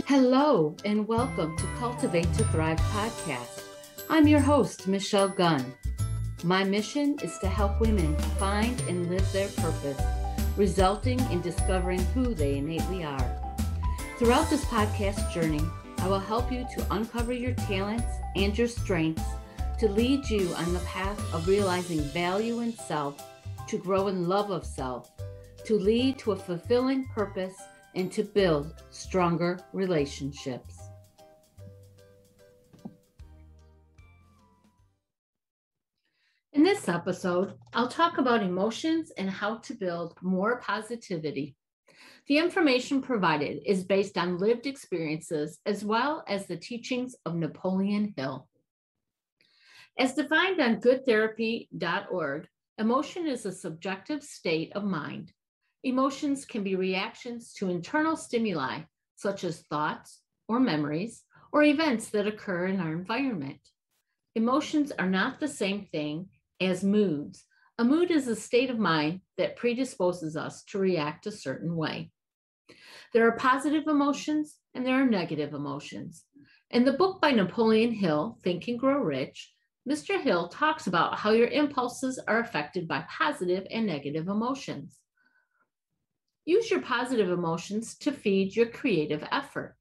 Hello, and welcome to Cultivate to Thrive podcast. I'm your host, Michelle Gunn. My mission is to help women find and live their purpose, resulting in discovering who they innately are. Throughout this podcast journey, I will help you to uncover your talents and your strengths to lead you on the path of realizing value in self, to grow in love of self, to lead to a fulfilling purpose, and to build stronger relationships. In this episode, I'll talk about emotions and how to build more positivity. The information provided is based on lived experiences as well as the teachings of Napolean Hill. As defined on goodtherapy.org, emotion is a subjective state of mind. Emotions can be reactions to internal stimuli, such as thoughts or memories, or events that occur in our environment. Emotions are not the same thing as moods. A mood is a state of mind that predisposes us to react a certain way. There are positive emotions and there are negative emotions. In the book by Napoleon Hill, Think and Grow Rich, Mr. Hill talks about how your impulses are affected by positive and negative emotions. Use your positive emotions to feed your creative effort.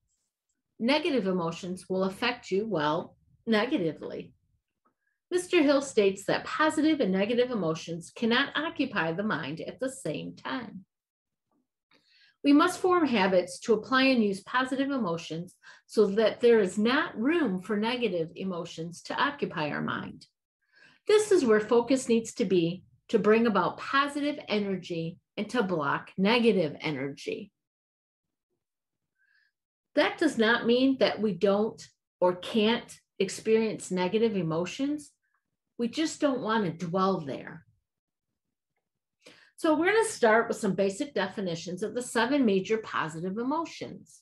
Negative emotions will affect you, negatively. Mr. Hill states that positive and negative emotions cannot occupy the mind at the same time. We must form habits to apply and use positive emotions so that there is not room for negative emotions to occupy our mind. This is where focus needs to be to bring about positive energy and to block negative energy. That does not mean that we don't or can't experience negative emotions. We just don't want to dwell there. So we're going to start with some basic definitions of the 7 major positive emotions.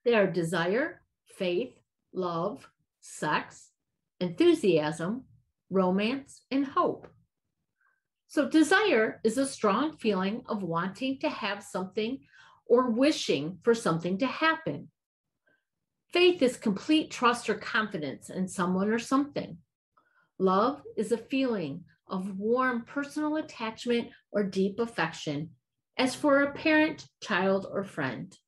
They are desire, faith, love, sex, enthusiasm, romance, and hope. So desire is a strong feeling of wanting to have something or wishing for something to happen. Faith is complete trust or confidence in someone or something. Love is a feeling of warm personal attachment or deep affection, as for a parent, child, or friend.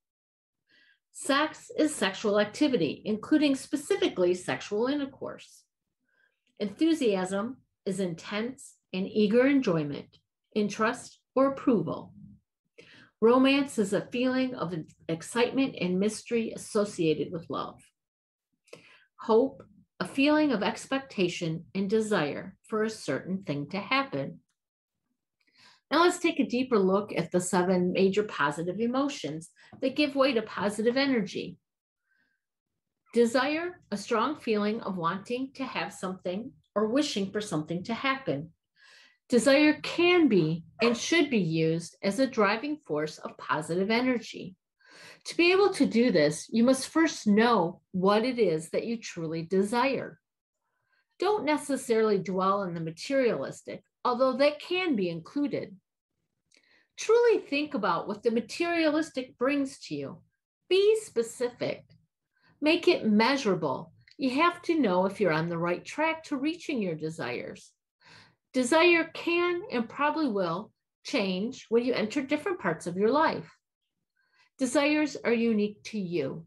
Sex is sexual activity, including specifically sexual intercourse. Enthusiasm is intense and eager enjoyment, interest, or approval. Romance is a feeling of excitement and mystery associated with love. Hope, a feeling of expectation and desire for a certain thing to happen. Now let's take a deeper look at the 7 major positive emotions that give way to positive energy. Desire, a strong feeling of wanting to have something or wishing for something to happen. Desire can be and should be used as a driving force of positive energy. To be able to do this, you must first know what it is that you truly desire. Don't necessarily dwell on the materialistic, although that can be included. Truly think about what the materialistic brings to you. Be specific. Make it measurable. You have to know if you're on the right track to reaching your desires. Desire can and probably will change when you enter different parts of your life. Desires are unique to you.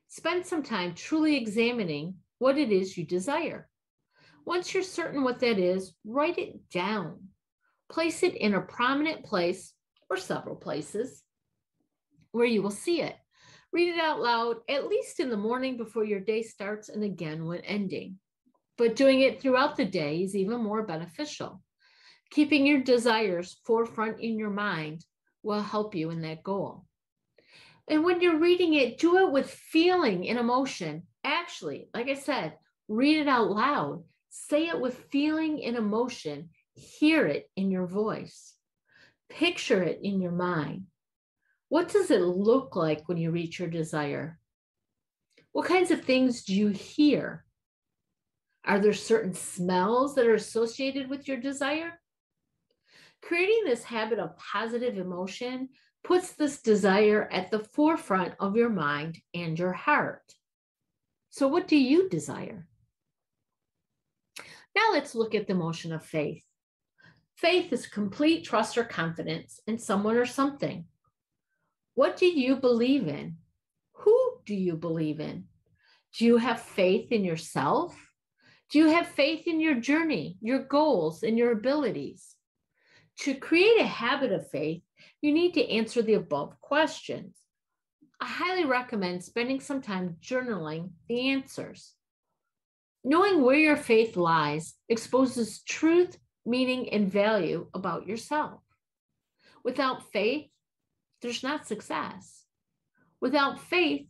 Spend some time truly examining what it is you desire. Once you're certain what that is, write it down. Place it in a prominent place or several places where you will see it. Read it out loud, at least in the morning before your day starts and again when ending. But doing it throughout the day is even more beneficial. Keeping your desires forefront in your mind will help you in that goal. And when you're reading it, do it with feeling and emotion. Actually, like I said, read it out loud. Say it with feeling and emotion. Hear it in your voice. Picture it in your mind. What does it look like when you reach your desire? What kinds of things do you hear? Are there certain smells that are associated with your desire? Creating this habit of positive emotion puts this desire at the forefront of your mind and your heart. So what do you desire? Now let's look at the emotion of faith. Faith is complete trust or confidence in someone or something. What do you believe in? Who do you believe in? Do you have faith in yourself? Do you have faith in your journey, your goals, and your abilities? To create a habit of faith, you need to answer the above questions. I highly recommend spending some time journaling the answers. Knowing where your faith lies exposes truth, meaning, and value about yourself. Without faith, there's not success. Without faith,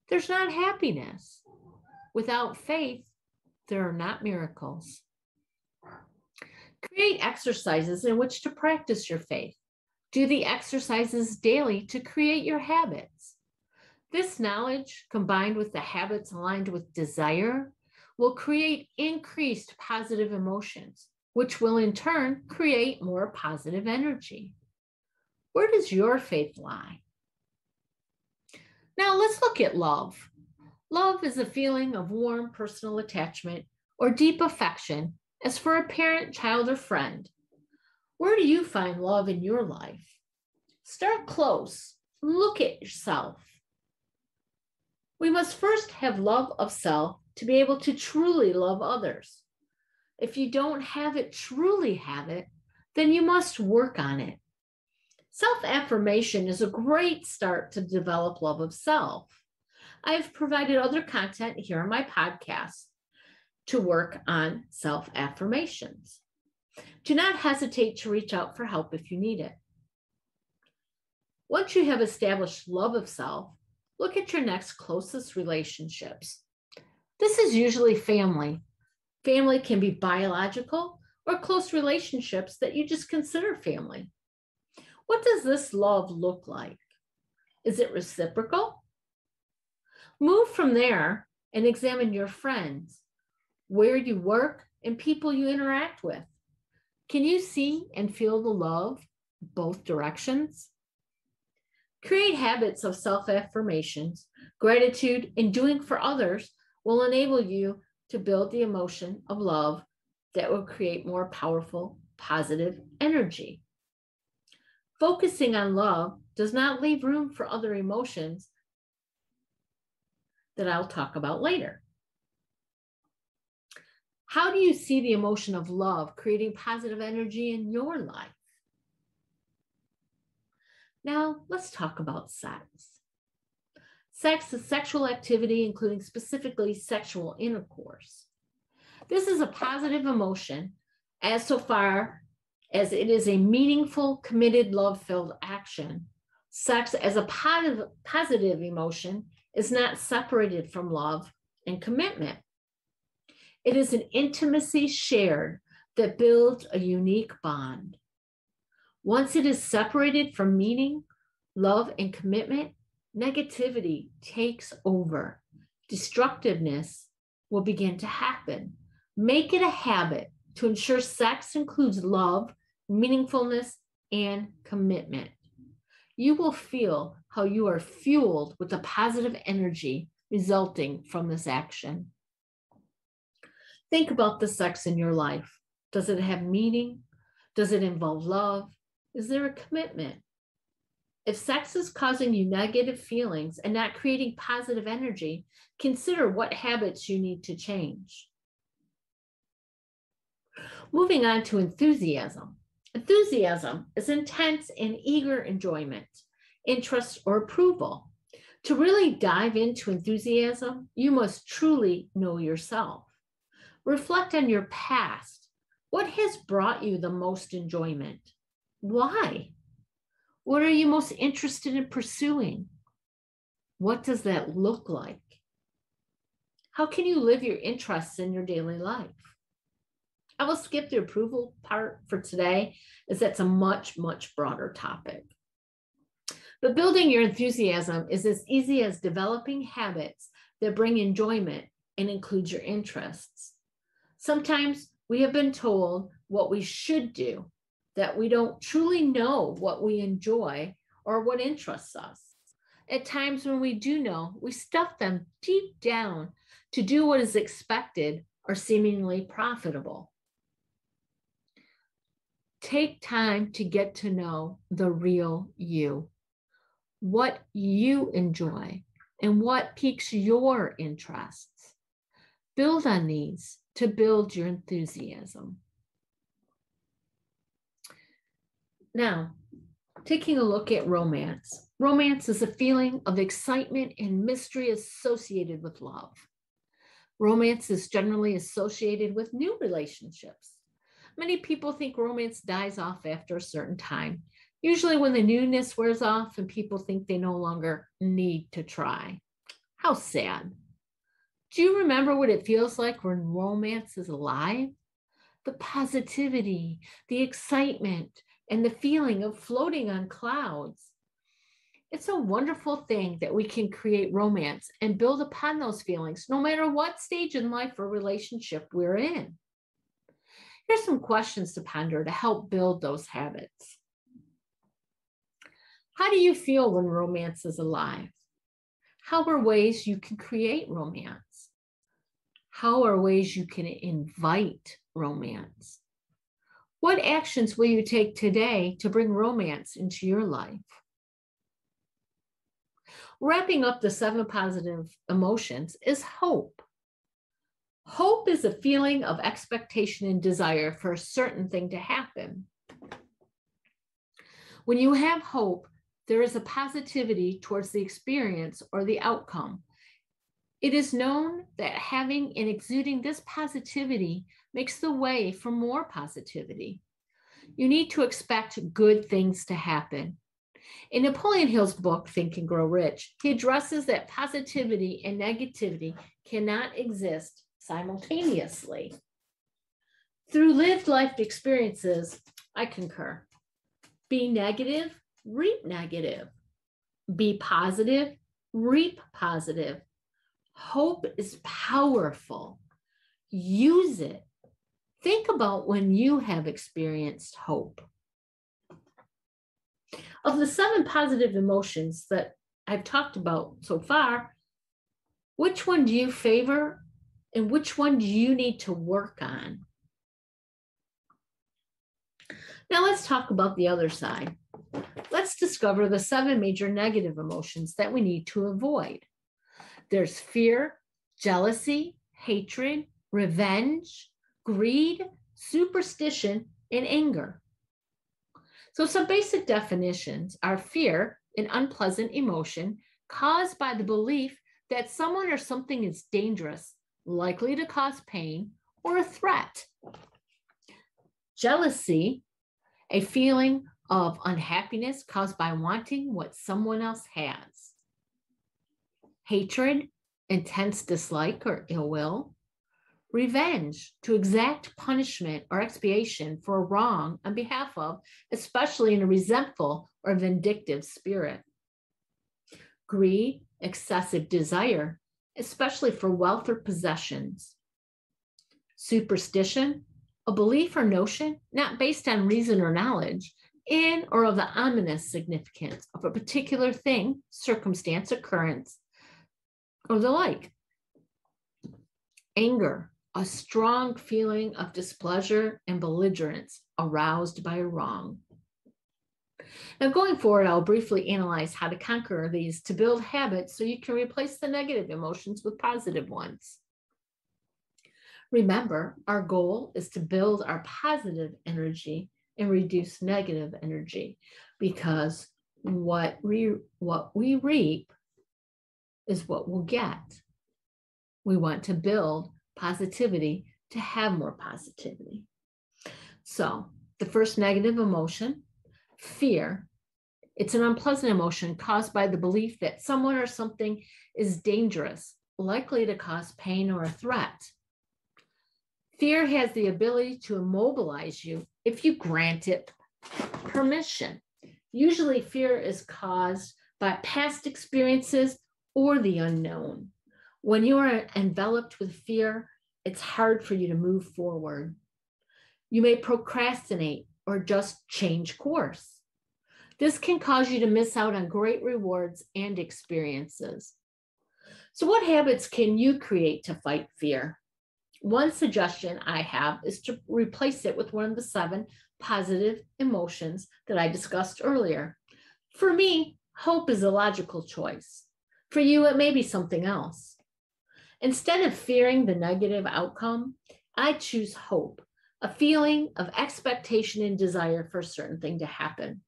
there's not happiness. Without faith, there are not miracles. Create exercises in which to practice your faith. Do the exercises daily to create your habits. This knowledge, combined with the habits aligned with desire, will create increased positive emotions, which will in turn create more positive energy. Where does your faith lie? Now let's look at love. Love is a feeling of warm personal attachment or deep affection as for a parent, child, or friend. Where do you find love in your life? Start close. Look at yourself. We must first have love of self to be able to truly love others. If you don't truly have it, then you must work on it. Self-affirmation is a great start to develop love of self. I have provided other content here on my podcast to work on self-affirmations. Do not hesitate to reach out for help if you need it. Once you have established love of self, look at your next closest relationships. This is usually family. Family can be biological or close relationships that you just consider family. What does this love look like? Is it reciprocal? Move from there and examine your friends, where you work, and people you interact with. Can you see and feel the love both directions? Create habits of self-affirmations, gratitude, and doing for others will enable you to build the emotion of love that will create more powerful, positive energy. Focusing on love does not leave room for other emotions that I'll talk about later. How do you see the emotion of love creating positive energy in your life? Now, let's talk about sex. Sex is sexual activity, including specifically sexual intercourse. This is a positive emotion as so far as it is a meaningful, committed, love-filled action. Sex as a positive emotion is not separated from love and commitment. It is an intimacy shared that builds a unique bond. Once it is separated from meaning, love, and commitment, negativity takes over. Destructiveness will begin to happen. Make it a habit to ensure sex includes love, meaningfulness, and commitment. You will feel how you are fueled with the positive energy resulting from this action. Think about the sex in your life. Does it have meaning? Does it involve love? Is there a commitment? If sex is causing you negative feelings and not creating positive energy, consider what habits you need to change. Moving on to enthusiasm. Enthusiasm is intense and eager enjoyment, interest, or approval. To really dive into enthusiasm, you must truly know yourself. Reflect on your past. What has brought you the most enjoyment? Why? What are you most interested in pursuing? What does that look like? How can you live your interests in your daily life? I will skip the approval part for today, as that's a much, much broader topic. But building your enthusiasm is as easy as developing habits that bring enjoyment and include your interests. Sometimes we have been told what we should do, that we don't truly know what we enjoy or what interests us. At times when we do know, we stuff them deep down to do what is expected or seemingly profitable. Take time to get to know the real you, what you enjoy, and what piques your interests. Build on these to build your enthusiasm. Now, taking a look at romance. Romance is a feeling of excitement and mystery associated with love. Romance is generally associated with new relationships. Many people think romance dies off after a certain time, usually when the newness wears off and people think they no longer need to try. How sad. Do you remember what it feels like when romance is alive? The positivity, the excitement, and the feeling of floating on clouds. It's a wonderful thing that we can create romance and build upon those feelings, no matter what stage in life or relationship we're in. Here's some questions to ponder to help build those habits. How do you feel when romance is alive? How are ways you can create romance? How are ways you can invite romance? What actions will you take today to bring romance into your life? Wrapping up the 7 positive emotions is hope. Hope is a feeling of expectation and desire for a certain thing to happen. When you have hope, there is a positivity towards the experience or the outcome. It is known that having and exuding this positivity makes the way for more positivity. You need to expect good things to happen. In Napoleon Hill's book, Think and Grow Rich, he addresses that positivity and negativity cannot exist simultaneously. Through lived life experiences, I concur. Be negative, reap negative. Be positive, reap positive. Hope is powerful. Use it. Think about when you have experienced hope. Of the 7 positive emotions that I've talked about so far, which one do you favor and which one do you need to work on? Now let's talk about the other side. Let's discover the 7 major negative emotions that we need to avoid. There's fear, jealousy, hatred, revenge, greed, superstition, and anger. So some basic definitions are fear, an unpleasant emotion caused by the belief that someone or something is dangerous, likely to cause pain, or a threat. Jealousy, a feeling of unhappiness caused by wanting what someone else has. Hatred, intense dislike or ill will. Revenge, to exact punishment or expiation for a wrong on behalf of, especially in a resentful or vindictive spirit. Greed, excessive desire, especially for wealth or possessions. Superstition, a belief or notion not based on reason or knowledge in or of the ominous significance of a particular thing, circumstance, occurrence, or the like. Anger, a strong feeling of displeasure and belligerence aroused by a wrong. Now, going forward, I'll briefly analyze how to conquer these to build habits so you can replace the negative emotions with positive ones. Remember, our goal is to build our positive energy and reduce negative energy, because what we reap is what we'll get. We want to build positivity to have more positivity. So the first negative emotion, fear, it's an unpleasant emotion caused by the belief that someone or something is dangerous, likely to cause pain or a threat. Fear has the ability to immobilize you if you grant it permission. Usually fear is caused by past experiences or the unknown. When you are enveloped with fear, it's hard for you to move forward. You may procrastinate or just change course. This can cause you to miss out on great rewards and experiences. So what habits can you create to fight fear? One suggestion I have is to replace it with one of the 7 positive emotions that I discussed earlier. For me, hope is a logical choice. For you, it may be something else. Instead of fearing the negative outcome, I choose hope, a feeling of expectation and desire for a certain thing to happen.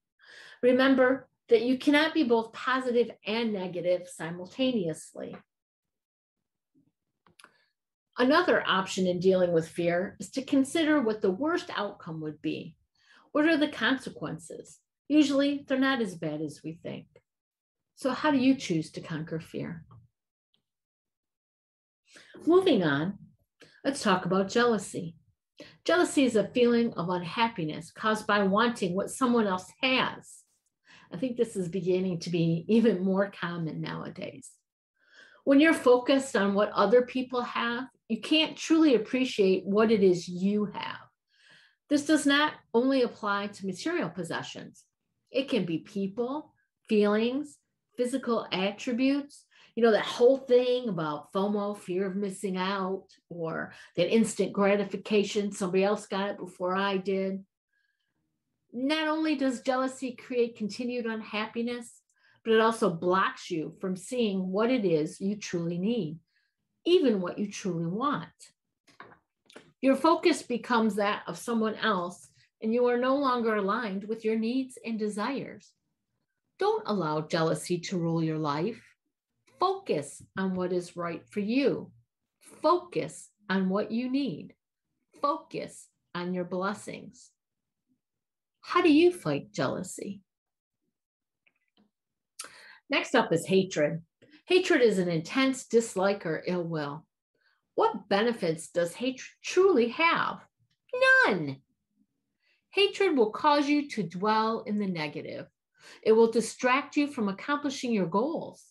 Remember that you cannot be both positive and negative simultaneously. Another option in dealing with fear is to consider what the worst outcome would be. What are the consequences? Usually, they're not as bad as we think. So how do you choose to conquer fear? Moving on, let's talk about jealousy. Jealousy is a feeling of unhappiness caused by wanting what someone else has. I think this is beginning to be even more common nowadays. When you're focused on what other people have, you can't truly appreciate what it is you have. This does not only apply to material possessions. It can be people, feelings, physical attributes. That whole thing about FOMO, fear of missing out, or that instant gratification, somebody else got it before I did. Not only does jealousy create continued unhappiness, but it also blocks you from seeing what it is you truly need, even what you truly want. Your focus becomes that of someone else, and you are no longer aligned with your needs and desires. Don't allow jealousy to rule your life. Focus on what is right for you. Focus on what you need. Focus on your blessings. How do you fight jealousy? Next up is hatred. Hatred is an intense dislike or ill will. What benefits does hatred truly have? None. Hatred will cause you to dwell in the negative. It will distract you from accomplishing your goals.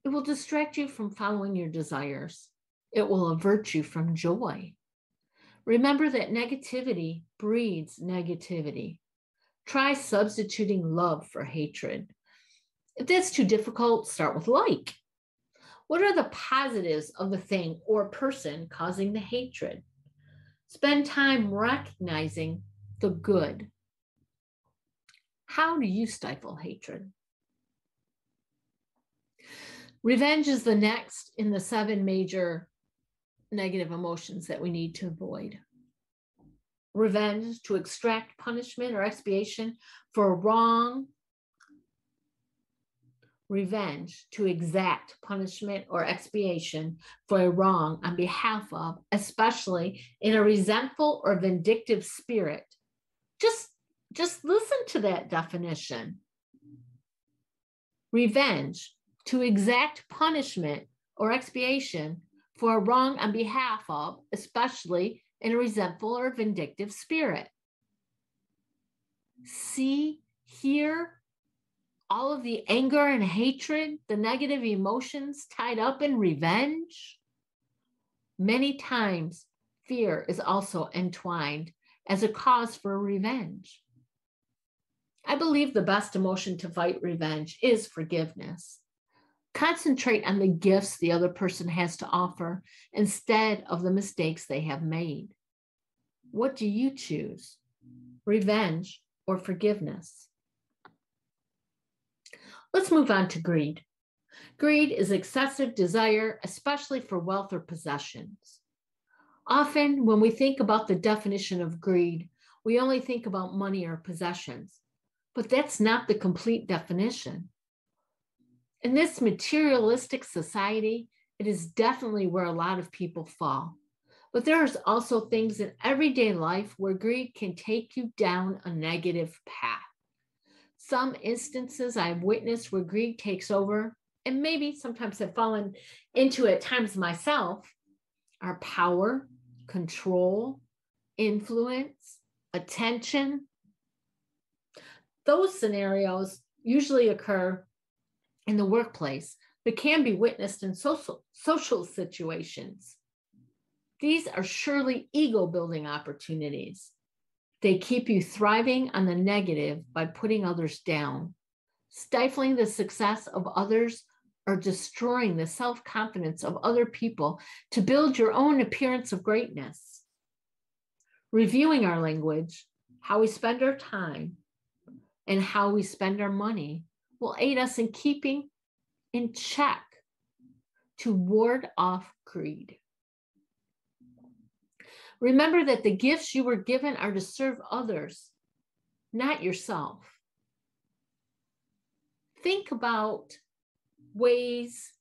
It will distract you from following your desires. It will avert you from joy. Remember that negativity breeds negativity. Try substituting love for hatred. If that's too difficult, start with like. What are the positives of the thing or person causing the hatred? Spend time recognizing the good. How do you stifle hatred? Revenge is the next in the 7 major negative emotions that we need to avoid. Revenge, to extract punishment or expiation for a wrong. Revenge, to exact punishment or expiation for a wrong on behalf of, especially in a resentful or vindictive spirit. Just listen to that definition. Revenge, to exact punishment or expiation for a wrong on behalf of, especially in a resentful or vindictive spirit. See, hear all of the anger and hatred, the negative emotions tied up in revenge. Many times, fear is also entwined as a cause for revenge. I believe the best emotion to fight revenge is forgiveness. Concentrate on the gifts the other person has to offer instead of the mistakes they have made. What do you choose? Revenge or forgiveness? Let's move on to greed. Greed is excessive desire, especially for wealth or possessions. Often, when we think about the definition of greed, we only think about money or possessions, but that's not the complete definition. In this materialistic society, it is definitely where a lot of people fall. But there's also things in everyday life where greed can take you down a negative path. Some instances I've witnessed where greed takes over, and maybe sometimes have fallen into at times myself, are power, control, influence, attention. Those scenarios usually occur in the workplace, but can be witnessed in social situations. These are surely ego-building opportunities. They keep you thriving on the negative by putting others down, stifling the success of others, or destroying the self-confidence of other people to build your own appearance of greatness. Reviewing our language, how we spend our time, and how we spend our money will aid us in keeping in check to ward off greed. Remember that the gifts you were given are to serve others, not yourself. Think about ways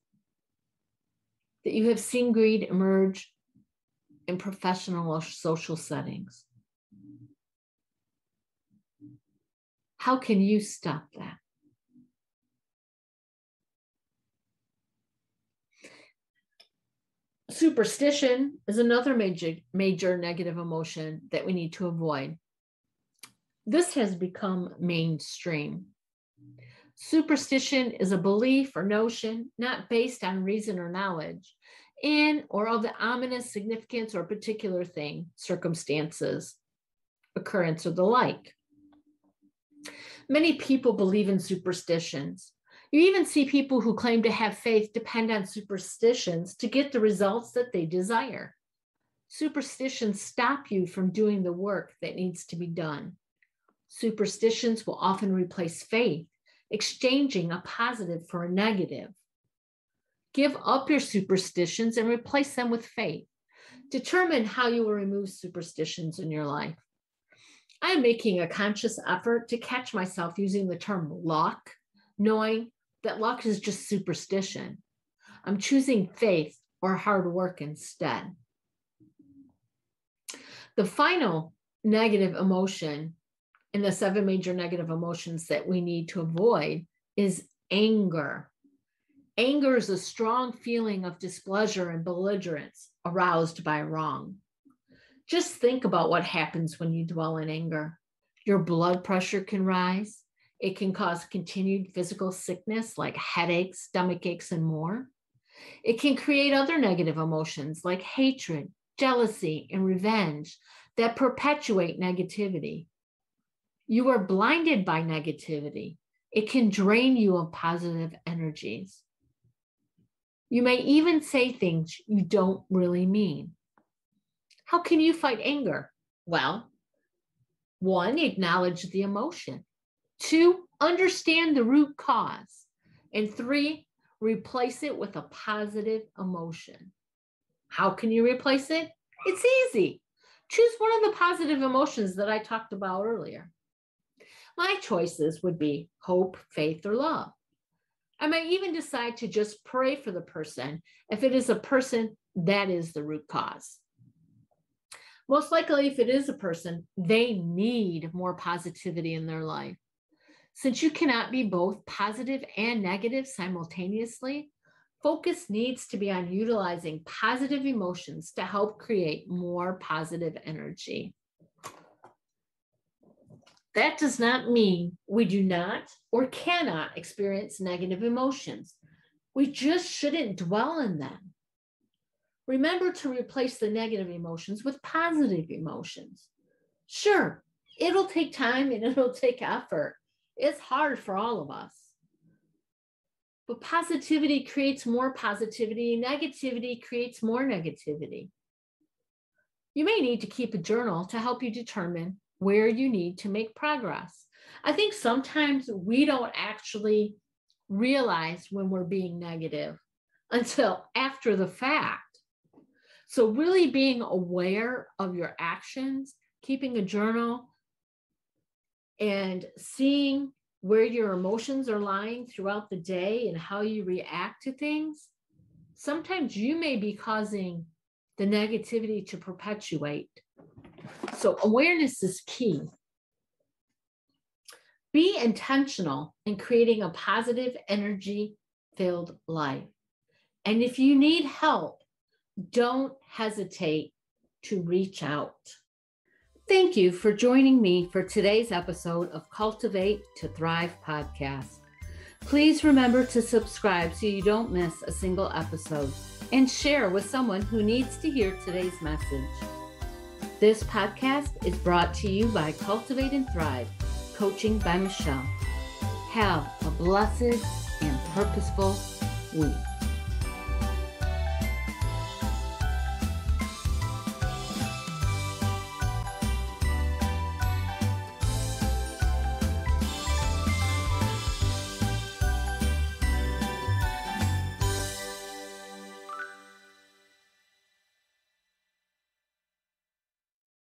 that you have seen greed emerge in professional or social settings. How can you stop that? Superstition is another major negative emotion that we need to avoid. This has become mainstream. Superstition is a belief or notion not based on reason or knowledge in or of the ominous significance or particular thing, circumstances, occurrence, or the like. Many people believe in superstitions. You even see people who claim to have faith depend on superstitions to get the results that they desire. Superstitions stop you from doing the work that needs to be done. Superstitions will often replace faith, exchanging a positive for a negative. Give up your superstitions and replace them with faith. Determine how you will remove superstitions in your life. I am making a conscious effort to catch myself using the term luck, knowing that luck is just superstition. I'm choosing faith or hard work instead. The final negative emotion in the 7 major negative emotions that we need to avoid is anger. Anger is a strong feeling of displeasure and belligerence aroused by wrong. Just think about what happens when you dwell in anger. Your blood pressure can rise. It can cause continued physical sickness like headaches, stomach aches, and more. It can create other negative emotions like hatred, jealousy, and revenge that perpetuate negativity. You are blinded by negativity. It can drain you of positive energies. You may even say things you don't really mean. How can you fight anger? Well, 1, acknowledge the emotion. 2, understand the root cause. And 3, replace it with a positive emotion. How can you replace it? It's easy. Choose one of the positive emotions that I talked about earlier. My choices would be hope, faith, or love. I may even decide to just pray for the person if it is a person that is the root cause. Most likely, if it is a person, they need more positivity in their life. Since you cannot be both positive and negative simultaneously, focus needs to be on utilizing positive emotions to help create more positive energy. That does not mean we do not or cannot experience negative emotions. We just shouldn't dwell in them. Remember to replace the negative emotions with positive emotions. Sure, it'll take time and it'll take effort. It's hard for all of us. But positivity creates more positivity. Negativity creates more negativity. You may need to keep a journal to help you determine where you need to make progress. I think sometimes we don't actually realize when we're being negative until after the fact. So really being aware of your actions, keeping a journal, and seeing where your emotions are lying throughout the day and how you react to things, sometimes you may be causing the negativity to perpetuate. So awareness is key. Be intentional in creating a positive, energy-filled life. And if you need help, don't hesitate to reach out. Thank you for joining me for today's episode of Cultivate to Thrive podcast. Please remember to subscribe so you don't miss a single episode and share with someone who needs to hear today's message. This podcast is brought to you by Cultivate and Thrive, Coaching by Michelle. Have a blessed and purposeful week.